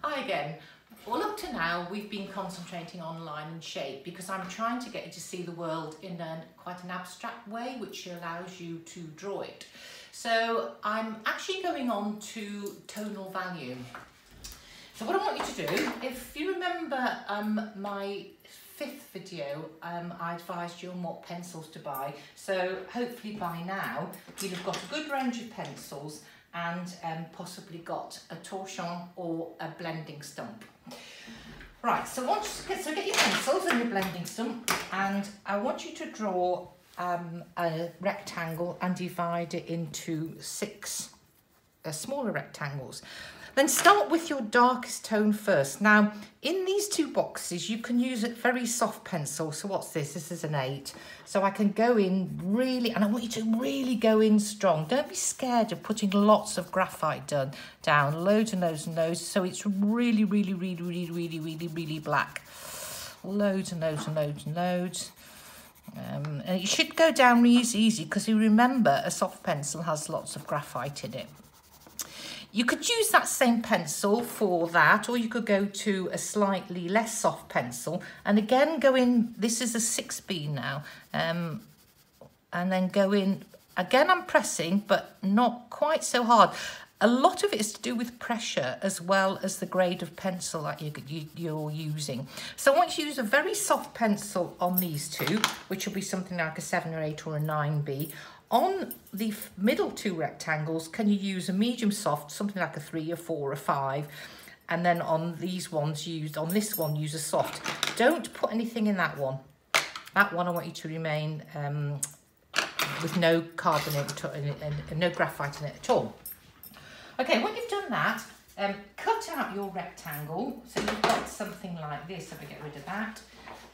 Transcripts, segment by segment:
Hi again. Well, up to now, we've been concentrating on line and shape because I'm trying to get you to see the world in quite an abstract way, which allows you to draw it. So I'm actually going on to tonal value. So what I want you to do, if you remember my fifth video, I advised you on what pencils to buy. So hopefully by now, you'll have got a good range of pencils and possibly got a torchon or a blending stump. Right, so get your pencils and your blending stump, and I want you to draw a rectangle and divide it into 6 smaller rectangles. Then start with your darkest tone first. Now, in these 2 boxes, you can use a very soft pencil. So what's this? This is an 8. So I can go in really, and I want you to really go in strong. Don't be scared of putting lots of graphite down, loads and loads and loads. So it's really, really, really, really, really, really, really black. Loads and loads and loads and loads. And it should go down really easy because you remember a soft pencil has lots of graphite in it. You could use that same pencil for that, or you could go to a slightly less soft pencil and again go in, this is a 6B now, and then go in, again I'm pressing but not quite so hard. A lot of it is to do with pressure as well as the grade of pencil that you're using. So I want you to use a very soft pencil on these 2, which will be something like a 7 or 8 or a 9B. On the middle 2 rectangles, can you use a medium soft, something like a 3 or 4 or 5, and then on these ones on this one use a soft. Don't put anything in that one. That one I want you to remain with no carbon and no graphite in it at all. Okay, when you've done that, cut out your rectangle. So you've got something like this, if I get rid of that.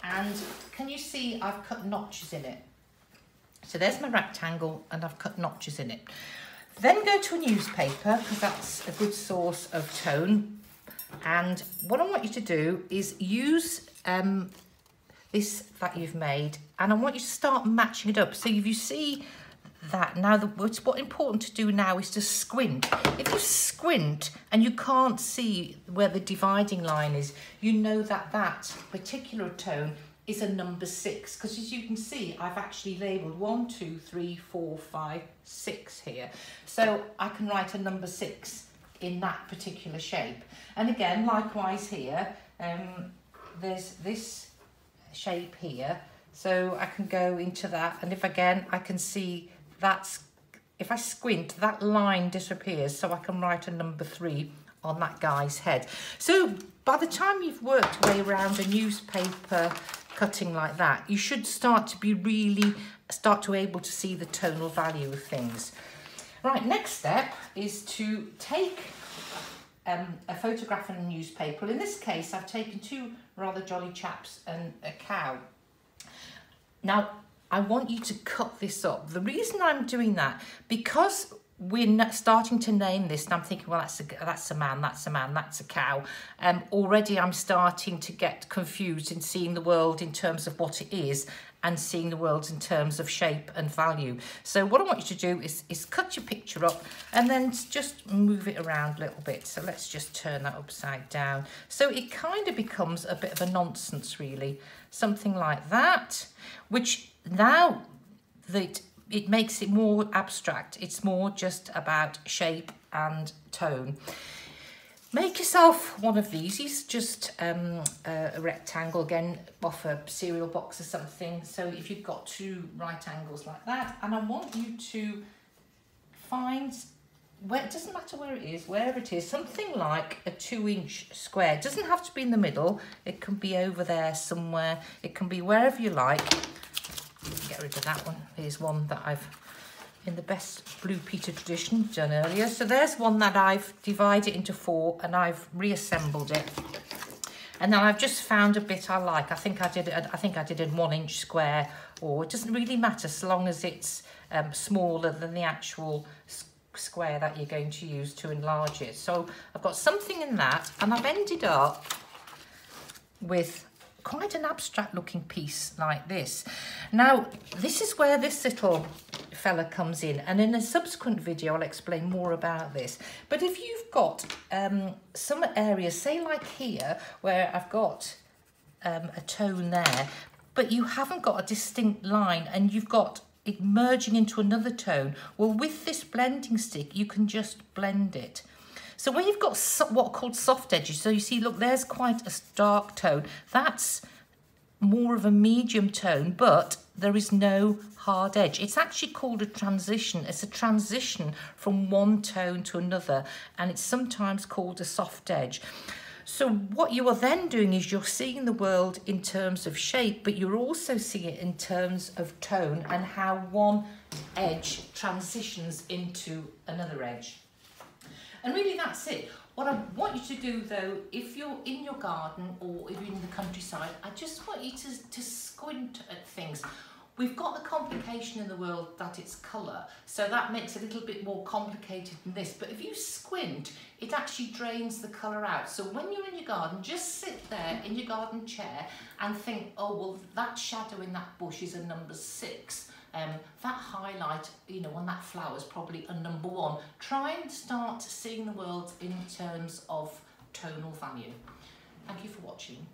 And can you see I've cut notches in it? So there's my rectangle and I've cut notches in it. Then go to a newspaper because that's a good source of tone. And what I want you to do is use this that you've made, and I want you to start matching it up. So if you see that now, what's important to do now is to squint. If you squint and you can't see where the dividing line is, you know that that particular tone is a number 6, because as you can see, I've actually labelled 1, 2, 3, 4, 5, 6 here. So I can write a number 6 in that particular shape. And again, likewise here, there's this shape here. So I can go into that, and if again, I can see if I squint, that line disappears, so I can write a number 3 on that guy's head. So by the time you've worked your way around a newspaper cutting like that, you should start to be able to see the tonal value of things. Right, next step is to take a photograph in a newspaper. In this case, I've taken 2 rather jolly chaps and a cow. Now, I want you to cut this up. The reason I'm doing that, because we're starting to name this, and I'm thinking, well, that's a man, that's a man, that's a cow. Already I'm starting to get confused in seeing the world in terms of what it is and seeing the world in terms of shape and value. So what I want you to do is cut your picture up and then just move it around a little bit. So let's just turn that upside down. So it kind of becomes a bit of a nonsense, really. Something like that, which now that it makes it more abstract. It's more just about shape and tone. Make yourself one of these. It's just a rectangle, again, off a cereal box or something. So if you've got 2 right angles like that, and I want you to find, where it doesn't matter where it is, wherever it is, something like a 2-inch square. It doesn't have to be in the middle. It can be over there somewhere. It can be wherever you like. Get rid of that one. Here's one that I've, in the best Blue Peter tradition, done earlier. So there's one that I've divided into 4 and I've reassembled it. And then I've just found a bit I like. I think I did a 1-inch square, or it doesn't really matter so long as it's smaller than the actual square that you're going to use to enlarge it. So I've got something in that, and I've ended up with quite an abstract looking piece like this. Now, this is where this little fella comes in, and in a subsequent video I'll explain more about this. But if you've got some areas, say like here, where I've got a tone there, but you haven't got a distinct line and you've got it merging into another tone, well, with this blending stick you can just blend it. So where you've got what are called soft edges, so you see, look, there's quite a dark tone, that's more of a medium tone, but there is no hard edge. It's actually called a transition. It's a transition from one tone to another, and it's sometimes called a soft edge. So what you are then doing is you're seeing the world in terms of shape, but you're also seeing it in terms of tone and how one edge transitions into another edge. And really that's it. What I want you to do though, if you're in your garden or if you're in the countryside, I just want you to squint at things. We've got the complication in the world that it's colour, so that makes it a little bit more complicated than this. But if you squint, it actually drains the colour out. So when you're in your garden, just sit there in your garden chair and think, oh, well, that shadow in that bush is a number 6. That highlight, you know, on that flower is probably a number 1. Try and start seeing the world in terms of tonal value. Thank you for watching.